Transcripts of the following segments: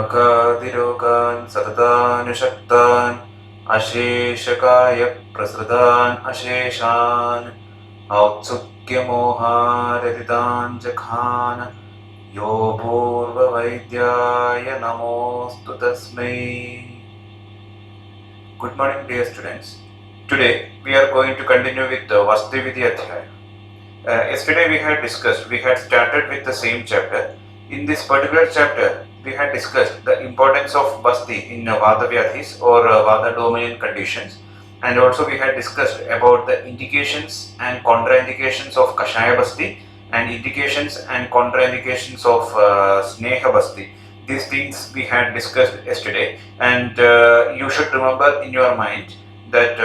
वाकादिरोगान् सततानुशक्तान् अशेषकाय प्रसृतान् अशेषान् औत्सुक्यमोहारतितान् जघान यो पूर्ववैद्याय नमोऽस्तु तस्मै. Good morning, dear students. Today we are going to continue with Vastu Vidhi Adhyaya. Yesterday we had started with the same chapter. In this particular chapter, we had discussed the importance of Basti in Vata Vyadhis or Vata dominant conditions, and also we had discussed about the indications and contraindications of Kashaya Basti and indications and contraindications of Sneha Basti. These things we had discussed yesterday, and you should remember in your mind that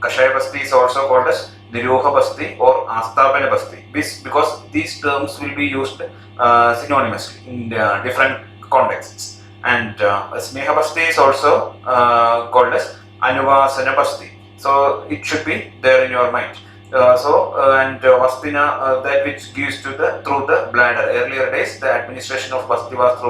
Kashaya Basti is also called as Niroha Basti or Astapana Basti, because these terms will be used synonymously in different contexts. And Sneha Basti is also called as Anuvasana Basti. So it should be there in your mind. And Vastina, that which gives to through the bladder. Earlier days, the administration of Basti was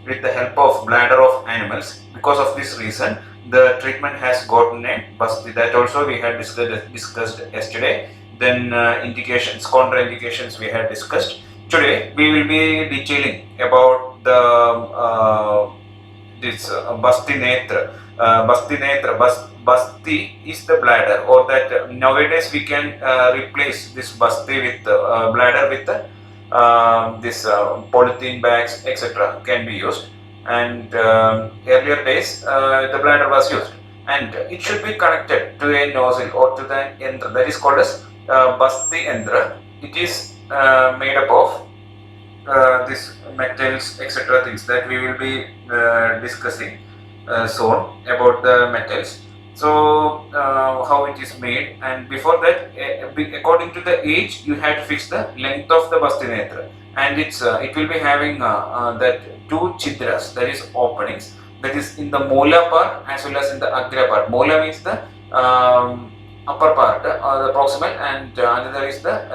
with the help of bladder of animals. Because of this reason, the treatment has gotten a Basti. That also we had discussed yesterday. Then indications, contraindications we had discussed. Today we will be detailing about the Basti Netra. Basti is the bladder, or that nowadays we can replace this Basti with bladder with this polythene bags, etc. can be used. And earlier days the bladder was used, and it should be connected to a nozzle or to the Yandra, that is called as Basti Yandra. It is made up of these metals, etc. things that we will be discussing soon about the metals. So how it is made, and before that, according to the age, you had to fix the length of the Basti Netra, and it will be having that two chidras, that is openings, that is in the mola part as well as in the agra part. Mola means the upper part, the proximal, and another is the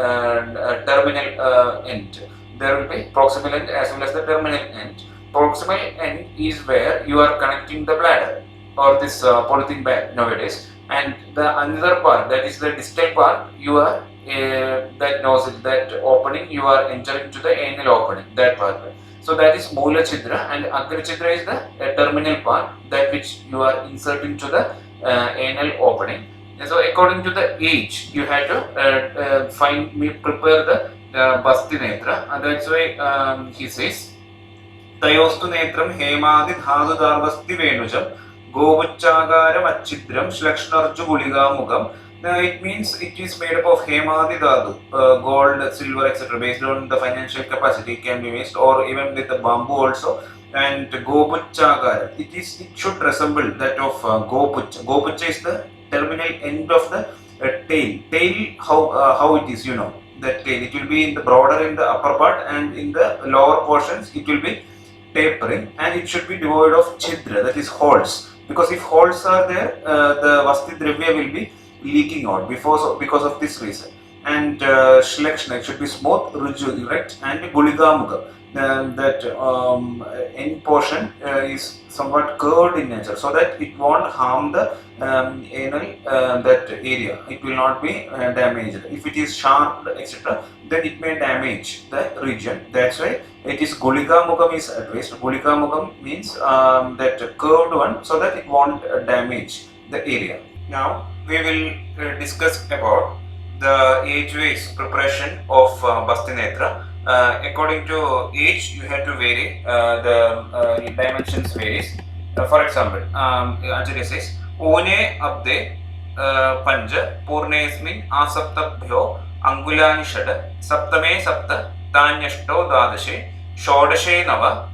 terminal end. There will be proximal end as well as the terminal end. Proximal end is where you are connecting the bladder or this polythene bag nowadays, and the another part, that is the distal part, you are that nozzle, that opening, you are entering to the anal opening, that part. So that is Mula Chidra, and Agra Chidra is the terminal part, that which you are inserting to the anal opening. And so according to the age, you have to prepare the Basti Netra, and that's why he says Tayostu Netram Hemadit Hadudarbasti Venujam Govuchagaram Achidram Shlakshnarju Guligamugam. It means it is made up of Hemadi Dhatu, gold, silver, etc. Based on the financial capacity can be mixed, or even with the bamboo also. And Gopuchagaram, it should resemble that of Gopucha. Gopucha is the terminal end of the tail. Tail, how it is, you know, that tail. It will be in the broader in the upper part, and in the lower portions it will be tapering, and it should be devoid of chidra, that is holes. Because if holes are there, the Vasti Dravya will be leaking out because of this reason. And Shlekshna, it should be smooth, ruju, erect, and Guligamuga, that end portion is somewhat curved in nature, so that it won't harm the anal that area. It will not be damaged. If it is sharp, etc., then it may damage the region. That's why it is Guligamugam is advised. Guligamugam means that curved one, so that it won't damage the area. Now we will discuss about the age-wise preparation of Basti Netra. According to age, you have to vary, the dimensions varies. For example, Anjali says, One abde panja purnesmin asaptabhyo angulani shada saptame sapta tanyashto dadashe shodashe nava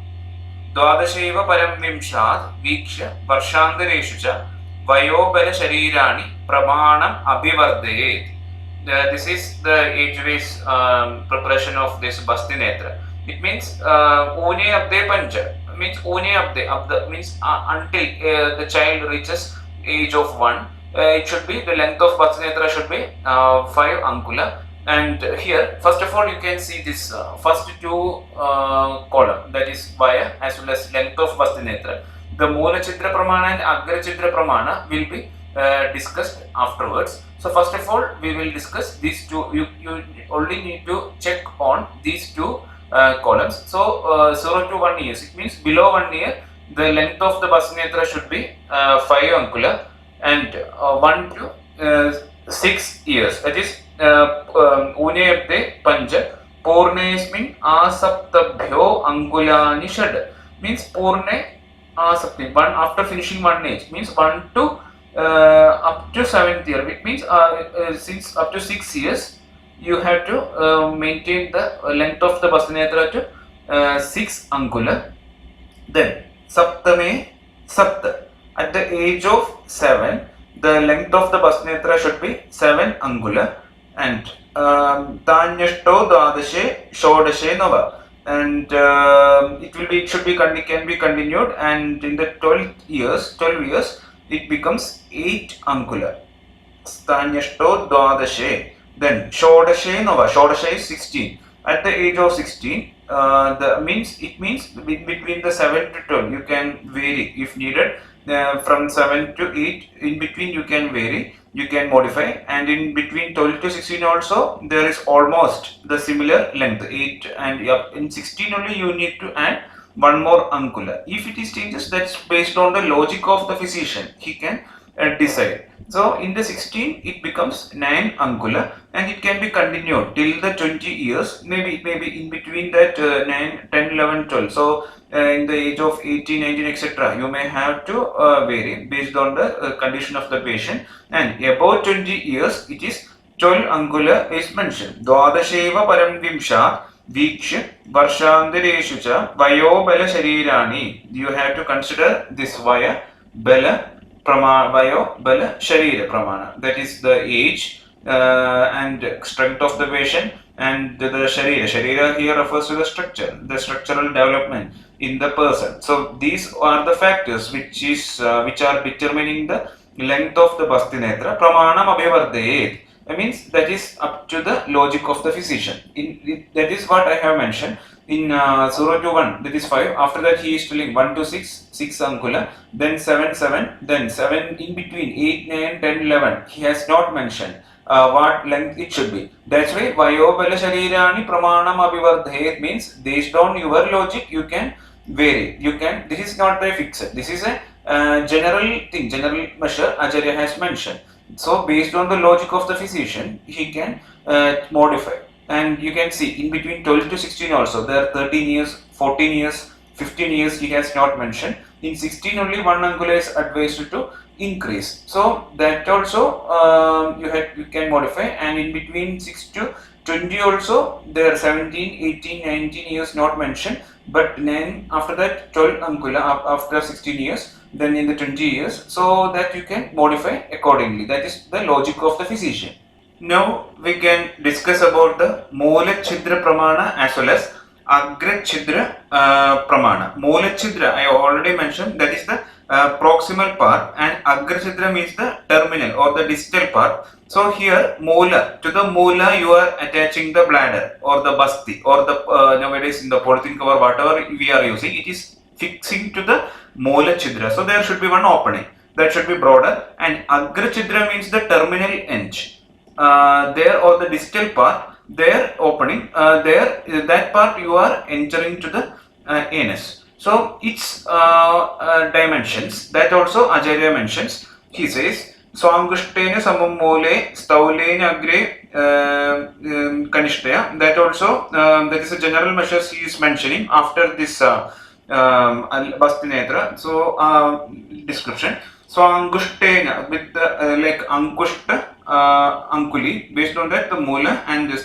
dwadasheva param vimshat viksha varshantareshu cha vayobala sharirani pramanam abhivardayet. This is the age-wise preparation of this Basti Netra. It means Une Abde Panja, means Une Abde, means until the child reaches age of 1, it should be, the length of Basti Netra should be 5 Angula, And here, first of all, you can see this first two column, that is via as well as length of Vastinetra. The Moola Chidra Pramana and Agra Chidra Pramana will be discussed afterwards. So first of all, we will discuss these two. You only need to check on these two columns. So 0 to 1 years, it means below 1 year, the length of the Vastinetra should be 5 angula, and 1 to 6 years, that is Unebde Panja Purnasmin Asaptabhyo Angulani Shad, means Purne Asapti, one after finishing 1 age, means 1 to up to 7th year. It means since up to 6 years you have to maintain the length of the Vastinetra to 6 angula. Then Saptame Sapta, at the age of 7, the length of the Vastinetra should be 7 angula, and Tanyashto Dadashe Shodashe Nava, and it should be can be continued, and in the 12 years it becomes 8 angula. Tanyashto Dadashe, then Shodashe Nava, Shodashe is 16. At the age of 16, it means between the 7 to 12 you can vary if needed. From 7 to 8, in between you can vary, you can modify, and in between 12 to 16 also there is almost the similar length 8, and in 16 only you need to add one more angula. If it is changes, that's based on the logic of the physician, he can decide. So in the 16 it becomes 9 angula, and it can be continued till the 20 years, maybe in between that 9, 10, 11, 12. So in the age of 18, 19, etc., you may have to vary based on the condition of the patient, and about 20 years it is 12 angula is mentioned. Dwadasheva Paramvimsha Viksha Varshandareshu cha Vayo Bala Sharirani. You have to consider this via Bala Vayo Bala Sharira Pramana, that is the age and strength of the patient, and the Sharira here refers to the structural development in the person. So these are the factors which are determining the length of the Vastinetra. Pramanam Abhivardayet, means that is up to the logic of the physician. That is what I have mentioned. In 0 to 1, that is 5. After that he is telling 1 to 6, 6 angula, then 7, 7, then 7 in between 8, 9, 10, 11. He has not mentioned what length it should be. That's why Vayobala Sharirani Pramanam Abhivardhet means based on your logic you can vary. This is not a fixed. This is a general thing, general measure Acharya has mentioned. So based on the logic of the physician, he can modify. And you can see in between 12 to 16 also, there are 13 years, 14 years, 15 years he has not mentioned. In 16 only 1 angula is advised to increase. So that also you can modify, and in between 6 to 20 also there are 17, 18, 19 years not mentioned, but then after that 12 angula after 16 years, then in the 20 years, so that you can modify accordingly. That is the logic of the physician. Now we can discuss about the Moola Chidra Pramana as well as Agra Chidra Pramana. Moola Chidra I already mentioned, that is the proximal part, and Agra Chidra means the terminal or the distal part. So here Moola, to the Moola you are attaching the bladder or the basti or the nowadays in the polythene cover whatever we are using, it is fixing to the Moola Chidra. So there should be one opening that should be broader, and Agra Chidra means the terminal end. There or the distal part, there opening, that part you are entering to the anus. So its dimensions, that also Acharya mentions. He says Swangushtena Samamole Staulena Agre Kanishtaya. That also that is a general measures he is mentioning after this Vastinetra. So description. Swangushtena with the like Ankushta Ankuli, based on that the Moola, and that's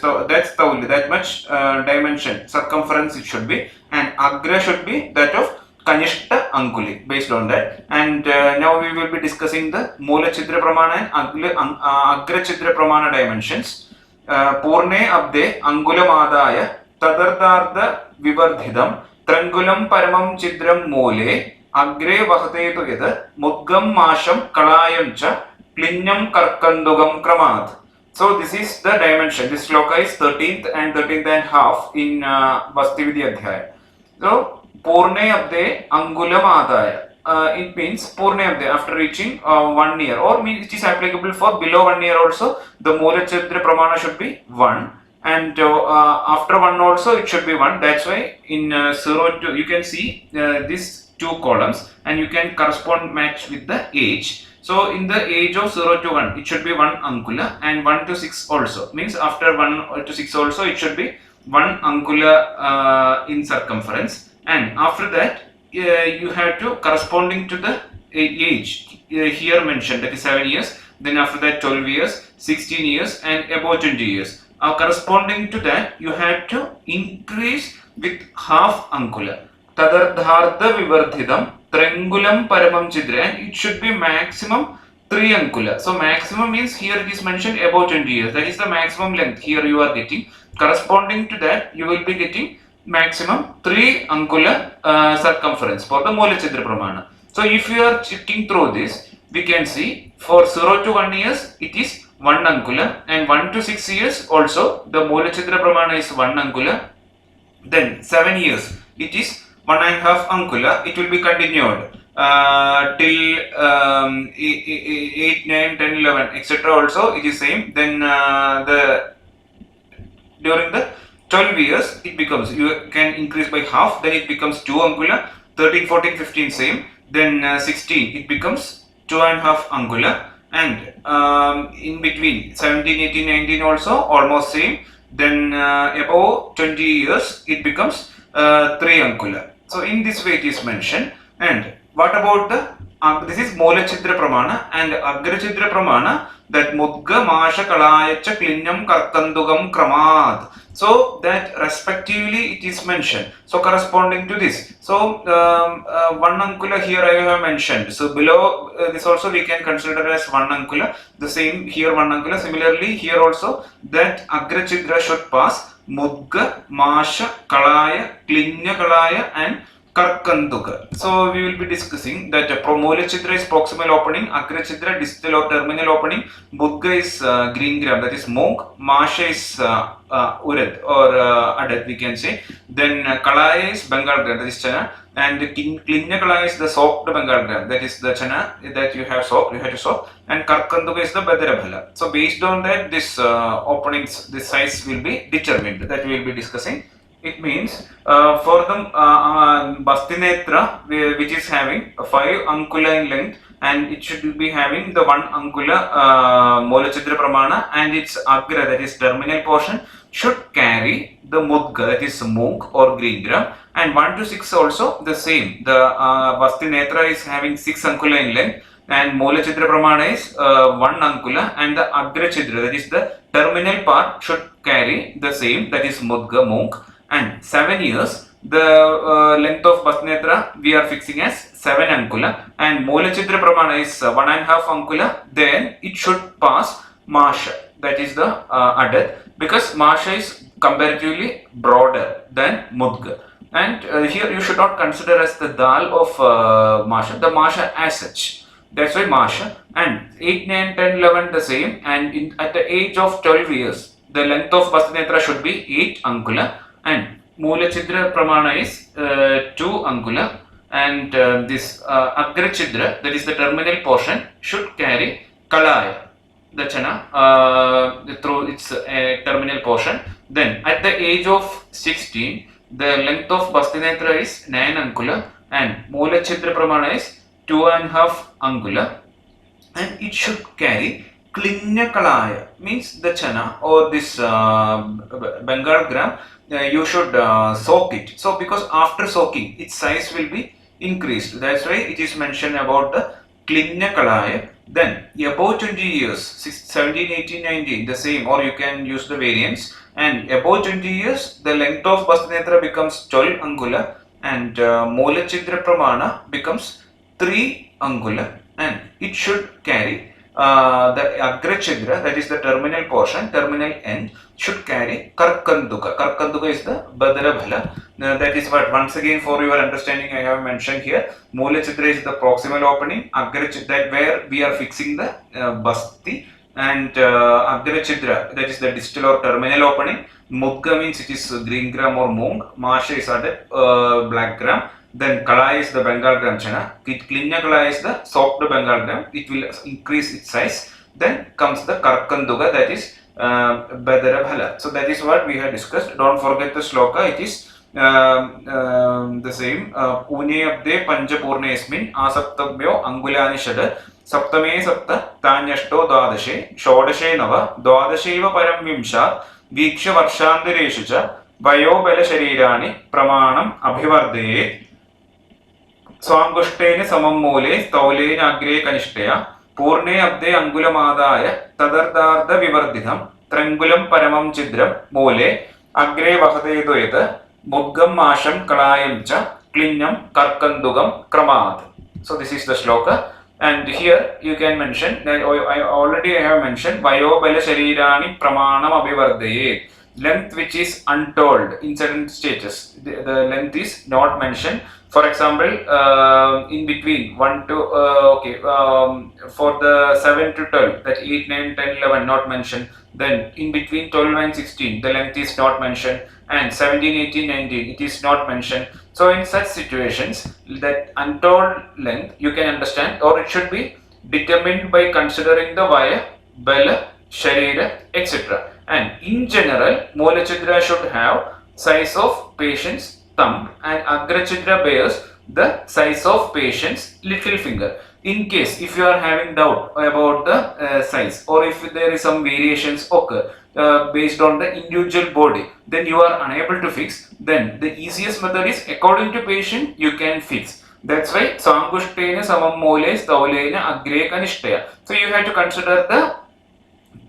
Stauli, that much dimension, circumference it should be, and Agra should be that of Kanishta Ankuli, based on that. And now we will be discussing the Moola Chidra Pramana and Agra Chidra Pramana dimensions. Purne Abde Angulam Adaya Tadartartha Vivardhidam Trangulam Paramam Chidram Mole Agre Vahate Together Mudgam Masham Kalayam Cha Plinyam Karkandogam Kramat. So this is the dimension. This shloka is 13th and 13th and half in Basti Vidya Adhyaya. So Purne Abde Angulam Adaya. It means Purne Abde after reaching 1 year, or means it is applicable for below 1 year also. The Mula Chitra Pramana should be 1, and after 1 also it should be 1. That's why in 0 to, you can see these 2 columns and you can correspond match with the age. So in the age of 0 to 1 it should be 1 Ankula, and 1 to 6 also, means after 1 to 6 also it should be 1 Ankula in circumference, and after that you have to corresponding to the age here mentioned, that is 7 years, then after that 12 years, 16 years and above 20 years. Corresponding to that you have to increase with half Ankula. Tadardhartha Vivardhidam Triangulam Paramam Chidra, and it should be maximum 3 Ankula. So maximum means here it is mentioned above 20 years. That is the maximum length here you are getting. Corresponding to that you will be getting maximum 3 Ankula circumference for the Mula Chidra Pramana. So if you are checking through this, we can see for 0 to 1 years it is 1 Ankula, and 1 to 6 years also the Mula Chidra Pramana is 1 Ankula. Then 7 years it is 1.5 Ankula. It will be continued till 8, 9, 10, 11 etc. also it is same. Then during the 12 years it becomes, you can increase by half, then it becomes 2 Ankula. 13, 14, 15 same. Then 16 it becomes 2.5 Ankula, and in between 17, 18, 19 also almost same. Then above 20 years it becomes 3 Ankula. So in this way it is mentioned. And what about the this is Mula Chidra Pramana, and Agra Chidra Pramana, that Mudga Masha Kalayacha Klinyam Karkandugam Kramad. So that respectively it is mentioned. So corresponding to this, so 1 Ankula here I have mentioned. So below this also we can consider as 1 Ankula. The same here 1 Ankula. Similarly here also that Agra Chidra should pass Mudga, Masha, Kalaya, Klinya Kalaya and Karkanduka. So we will be discussing that Mula Chidra is proximal opening, Agra Chidra distal or terminal opening, Mudga is green gram, that is monk, Masha is Urad or Adat we can say, then Kalaya is Bengal gram, that is Chana, and Klinya Kalaya is the soaked Bengal gram, that is the Chana that you have to soak, and Karkanduka is the Badarabhala. So based on that this openings, this size will be determined, that we will be discussing. It means for the Bastinetra, which is having 5 Ankula in length, and it should be having the 1 Ankula Mula Chidra Pramana, and its Agra, that is terminal portion, should carry the Mudga, that is monk or green gram, and 1 to 6 also the same. The Bastinetra is having 6 Ankula in length, and Mula Chidra Pramana is 1 Ankula, and the Agra Chidra, that is the terminal part, should carry the same, that is Mudga monk. And 7 years, the length of Bastinetra we are fixing as 7 Ankula, and Mula Chidra Pramana is 1.5 Ankula. Then it should pass Masha, that is the Adat, because Masha is comparatively broader than Mudga. And here you should not consider as the Dal of Masha, the Masha as such. That's why Masha. And 8, 9, 10, 11 the same, and at the age of 12 years, the length of Bastinetra should be 8 Ankula. And Mula Chidra Pramana is 2 Ankula, and this Agra Chidra, that is the terminal portion, should carry Kalaya, the Chana, through its terminal portion. Then at the age of 16, the length of Bastinetra is 9 Ankula, and Mula Chidra Pramana is 2.5 Ankula, and it should carry Klinya Kalaya, means the Chana or this Bengal gram. You should soak it. So because after soaking its size will be increased, that's why it is mentioned about the Klinya Kalaya. Then above 20 years, 17, 18, 19 the same, or you can use the variants, and above 20 years the length of Bastinetra becomes 12 Ankula, and Mula Chidra Pramana becomes 3 Ankula, and it should carry the Agra Chidra, that is the terminal portion, terminal end, should carry Karkanduka. Karkanduka is the Badarabhala. That is what, once again for your understanding, I have mentioned here. Mula Chidra is the proximal opening, Agra Chidra, that where we are fixing the Basti, and Agra Chidra, that is the distal or terminal opening. Mugga means it is green gram or mung. Masha is added black gram. Then Kala is the Bengal gram chana. Klinya Kala is the soft Bengal gram. It will increase its size. Then comes the Karkanduga, that is Badara Bhala. So that is what we have discussed. Don't forget the sloka. It is the same. Une abde panchapurne esmin asaptabhyo angulani shada. Saptame sapta tanyashto dwadashe shodashe nava dwadasheva param vimshat Viksha Varshandireshu cha Vayobala Sharirani Pramanam Abhivardayet Swangushtene Samam Mole Staulene Agre Kanishtaya Purne Abde Angulamadaya Tadardarda Vivardham Trangulam Paramam Chidram Mole Agre Vahadeduyata Muggam Masham Kalayam cha Klinyam Karkandugam Kramat. So this is the shloka. And here you can mention that I already have mentioned Vayobala Sharirani Pramanam Abhivardayet. Length which is untold in certain stages. The length is not mentioned. For example, in between 1 to for the 7 to 12, that 8, 9, 10, 11 not mentioned. Then in between 12 and 16, the length is not mentioned. And 17, 18, 19, it is not mentioned. So in such situations, that untold length you can understand, or it should be determined by considering the Vaya, Bala, Sharira, etc. And in general, Mola Chidra should have size of patient's thumb and Agra Chidra bears the size of patient's little finger. In case if you are having doubt about the size, or if there is some variations occur based on the individual body, then you are unable to fix, then the easiest method is according to patient you can fix. That's why Sangushtena Samam Mole Staulena Agre Kanishtaya. So you have to consider the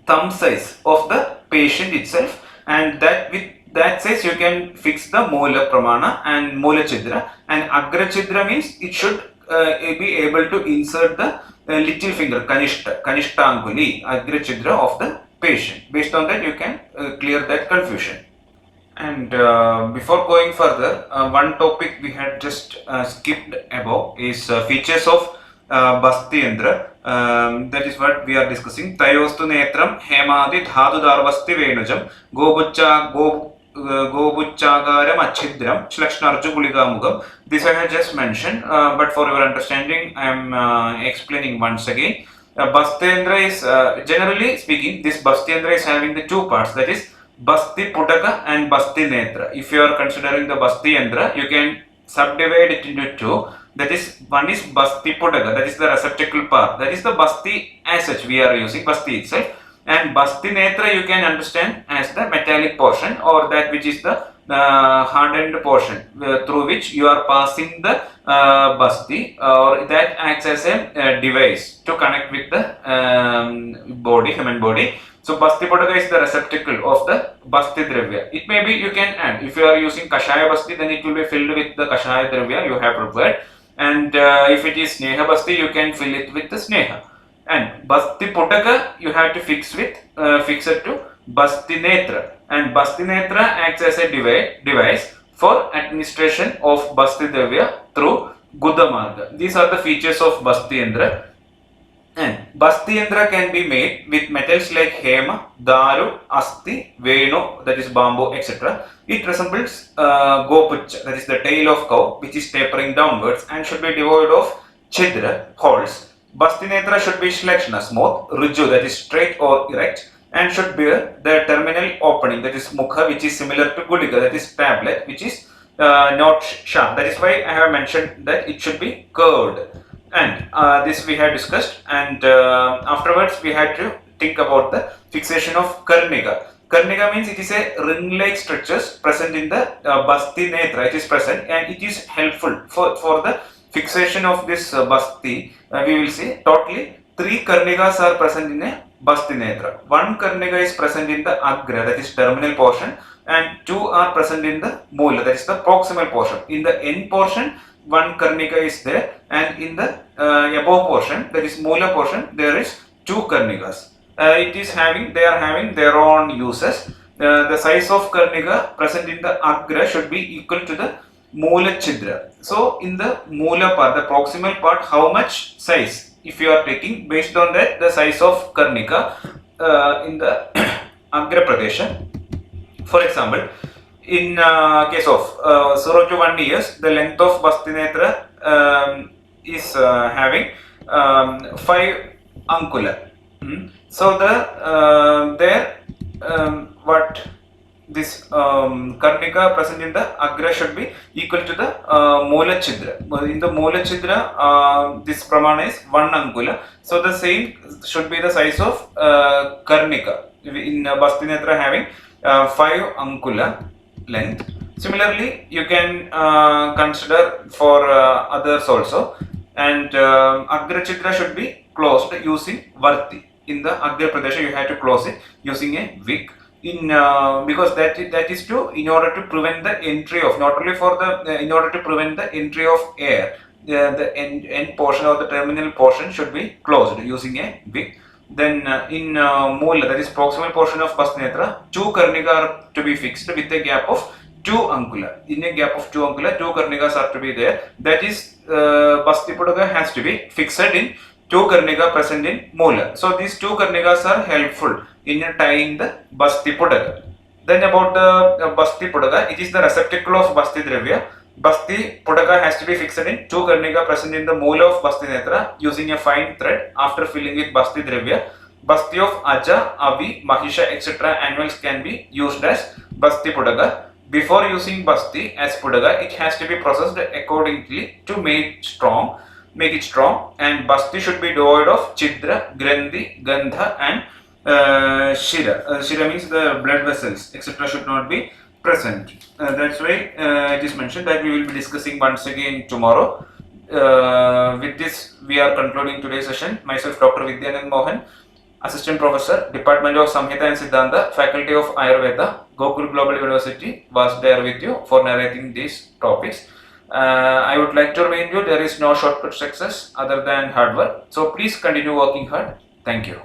thumb size of the patient itself, and that with that size you can fix the Mola Pramana and Mola Chidra. And Agra Chidra means it should be able to insert the little finger Kanishta Anguli Agra Chidra of the patient. Based on that you can clear that confusion. And before going further, one topic we had just skipped above is features of Bastiyendra. That is what we are discussing. Tayostu netram hemadi dhadu darvasti venujam gobuchagaram achidram shlakshnarju guligamugam. This I have just mentioned, but for your understanding I am explaining once again. Bastiyendra is generally speaking, this Bastiyendra is having the two parts, that is Basti Putaka and Basti Netra. If you are considering the Bastiyendra, you can subdivide it into two. That is, one is Basti Putaka, that is the receptacle part. That is the Basti as such we are using, Basti itself. And Basti Netra you can understand as the metallic portion, or that which is the hardened portion through which you are passing the Basti, or that acts as a device to connect with the body, human body. So Basti Potaka is the receptacle of the Basti Dravya. It may be you can add, if you are using Kashaya Basti, then it will be filled with the Kashaya Dravya you have prepared. And if it is Sneha Basti, you can fill it with the Sneha. And Basti Potaka you have to fix with it to Basti Netra. And Basti Netra acts as a device for administration of Basti Dravya through Guda Marga. These are the features of Bastiyendra. And Bastiyendra can be made with metals like Hema, Daru, Asti, Venu, that is bamboo, etc. It resembles Gopucha, that is the tail of cow, which is tapering downwards and should be devoid of Chidra, holes. Bastinetra should be Shlakshna, smooth, Ruju, that is straight or erect, and should bear the terminal opening, that is Mukha, which is similar to Gulika, that is tablet, which is not sharp. That is why I have mentioned that it should be curved. And this we had discussed, and afterwards we had to think about the fixation of Karnika. Karnika means it is a ring-like structures present in the Basti Netra. It is present and it is helpful for the fixation of this Basti. We will see totally 3 Karnikas are present in a Basti Netra. 1 Karnika is present in the Agra, that is terminal portion, and 2 are present in the Mula, that is the proximal portion. In the end portion, 1 Karnika is there, and in the above portion, that is Mula portion, there is 2 Karnikas. They are having their own uses. The size of Karnika present in the Agra should be equal to the Mula Chidra. So in the Mula part, the proximal part, how much size if you are taking, based on that the size of Karnika in the Agra Pradesh. For example, in case of 0 to 1 years, the length of Bastinetra is having 5 Ankula. So there what this Karnika present in the Agra should be equal to the Mola Chidra. In the Mola Chidra, this Pramana is 1 Ankula. So the same should be the size of Karnika. In Bastinetra having 5 Ankula length. Similarly, you can consider for others also. And Agra Chidra should be closed using Varti. In the Agra Pradesh, you have to close it using a wick. Because that is to, in order to prevent the entry of, not only for the in order to prevent the entry of air, the end portion or the terminal portion should be closed using a wick. Then in Moola, that is proximal portion of Bastinetra, 2 Karnika are to be fixed with a gap of 2 Ankula. In a gap of 2 Ankula, 2 Karnikas are to be there. That is Bastipudaga has to be fixed in 2 Karnika present in Moola. So these 2 Karnikas are helpful in tying the Bastipudaga. Then about the Bastipudaga, it is the receptacle of Basti Dravya. Basti Pudaga has to be fixed in 2 Karnika present in the Moola of Bastinetra using a fine thread after filling with Basti Dravya. Basti of Aja, Avi, Mahisha, etc. animals can be used as Basti Pudaga. Before using Basti as Pudaga, it has to be processed accordingly to make it strong, and Basti should be devoid of Chidra, Grandhi, Gandha and Shira. Shira means the blood vessels, etc. should not be present. That's why it is mentioned that we will be discussing once again tomorrow. With this, we are concluding today's session. Myself, Dr. Vidyanand Mohan, Assistant Professor, Department of Samhita and Siddhanta, Faculty of Ayurveda, Gokul Global University, was there with you for narrating these topics. I would like to remind you there is no shortcut success other than hard work. So please continue working hard. Thank you.